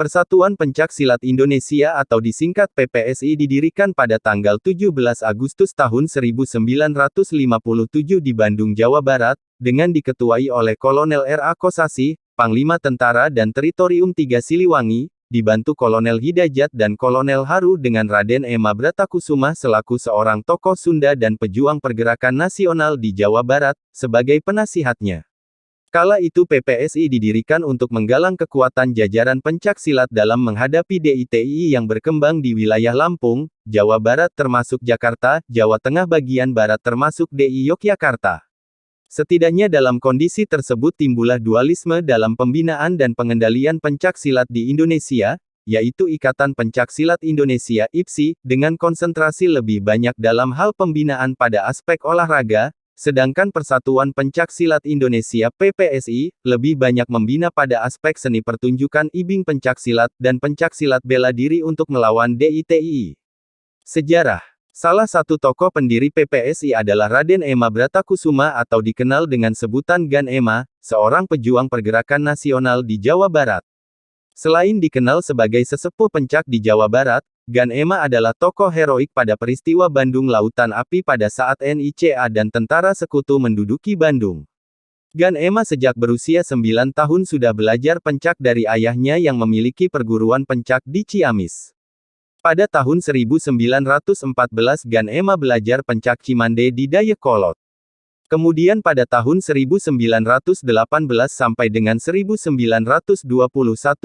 Persatuan Pencak Silat Indonesia atau disingkat PPSI didirikan pada tanggal 17 Agustus tahun 1957 di Bandung, Jawa Barat, dengan diketuai oleh Kolonel R.A. Kosasih, Panglima Tentara dan Teritorium 3 Siliwangi, dibantu Kolonel Hidayat dan Kolonel Haru dengan Raden Ema Bratakusuma selaku seorang tokoh Sunda dan pejuang pergerakan nasional di Jawa Barat, sebagai penasihatnya. Kala itu PPSI didirikan untuk menggalang kekuatan jajaran pencak silat dalam menghadapi DITI yang berkembang di wilayah Lampung, Jawa Barat termasuk Jakarta, Jawa Tengah bagian Barat termasuk DI Yogyakarta. Setidaknya dalam kondisi tersebut timbullah dualisme dalam pembinaan dan pengendalian pencak silat di Indonesia, yaitu Ikatan Pencak Silat Indonesia (IPSI), dengan konsentrasi lebih banyak dalam hal pembinaan pada aspek olahraga, sedangkan Persatuan Pencak Silat Indonesia (PPSI) lebih banyak membina pada aspek seni pertunjukan ibing pencak silat dan pencak silat bela diri untuk melawan DITI. Sejarah. Salah satu tokoh pendiri PPSI adalah Raden Ema Bratakusuma atau dikenal dengan sebutan Gan Ema, seorang pejuang pergerakan nasional di Jawa Barat. Selain dikenal sebagai sesepuh pencak di Jawa Barat, Gan Ema adalah tokoh heroik pada peristiwa Bandung Lautan Api pada saat NICA dan tentara sekutu menduduki Bandung. Gan Ema sejak berusia 9 tahun sudah belajar pencak dari ayahnya yang memiliki perguruan pencak di Ciamis. Pada tahun 1914 Gan Ema belajar pencak Cimande di Dayakolot. Kemudian pada tahun 1918 sampai dengan 1921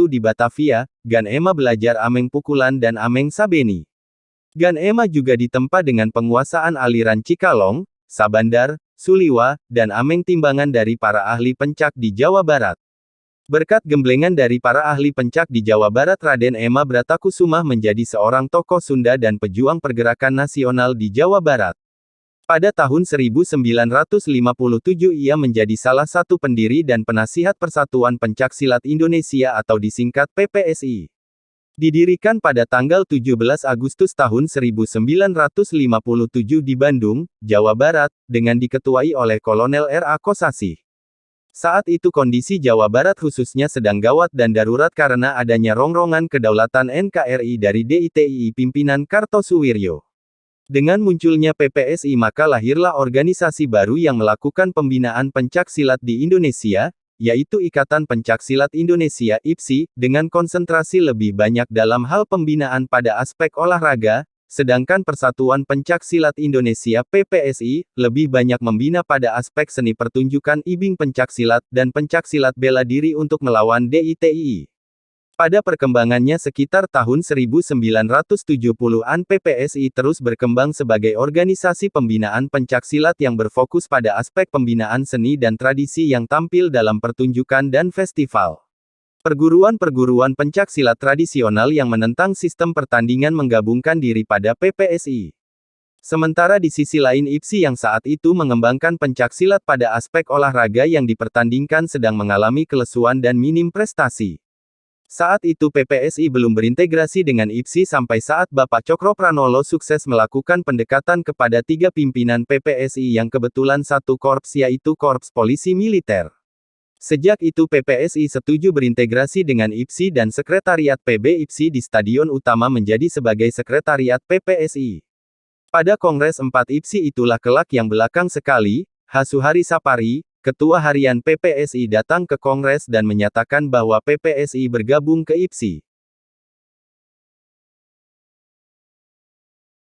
di Batavia, Gan Ema belajar ameng pukulan dan ameng sabeni. Gan Ema juga ditempa dengan penguasaan aliran Cikalong, Sabandar, Suliwa, dan ameng timbangan dari para ahli pencak di Jawa Barat. Berkat gemblengan dari para ahli pencak di Jawa Barat, Raden Ema Bratakusuma menjadi seorang tokoh Sunda dan pejuang pergerakan nasional di Jawa Barat. Pada tahun 1957 ia menjadi salah satu pendiri dan penasihat Persatuan Pencak Silat Indonesia atau disingkat PPSI. Didirikan pada tanggal 17 Agustus tahun 1957 di Bandung, Jawa Barat, dengan diketuai oleh Kolonel R.A. Kosasih. Saat itu kondisi Jawa Barat khususnya sedang gawat dan darurat karena adanya rongrongan kedaulatan NKRI dari DITI pimpinan Kartosuwiryo. Dengan munculnya PPSI maka lahirlah organisasi baru yang melakukan pembinaan pencak silat di Indonesia, yaitu Ikatan Pencak Silat Indonesia (IPSI), dengan konsentrasi lebih banyak dalam hal pembinaan pada aspek olahraga, sedangkan Persatuan Pencak Silat Indonesia (PPSI) lebih banyak membina pada aspek seni pertunjukan ibing pencak silat dan pencak silat bela diri untuk melawan DITI. Pada perkembangannya sekitar tahun 1970-an PPSI terus berkembang sebagai organisasi pembinaan pencak silat yang berfokus pada aspek pembinaan seni dan tradisi yang tampil dalam pertunjukan dan festival. Perguruan-perguruan pencak silat tradisional yang menentang sistem pertandingan menggabungkan diri pada PPSI. Sementara di sisi lain IPSI yang saat itu mengembangkan pencak silat pada aspek olahraga yang dipertandingkan sedang mengalami kelesuan dan minim prestasi. Saat itu PPSI belum berintegrasi dengan IPSI sampai saat Bapak Cokropranolo sukses melakukan pendekatan kepada 3 pimpinan PPSI yang kebetulan satu korps yaitu Korps Polisi Militer. Sejak itu PPSI setuju berintegrasi dengan IPSI dan Sekretariat PB IPSI di Stadion Utama menjadi sebagai Sekretariat PPSI. Pada Kongres 4 IPSI itulah kelak yang belakang sekali, H. Suhari Sapari, Ketua Harian PPSI datang ke Kongres dan menyatakan bahwa PPSI bergabung ke IPSI.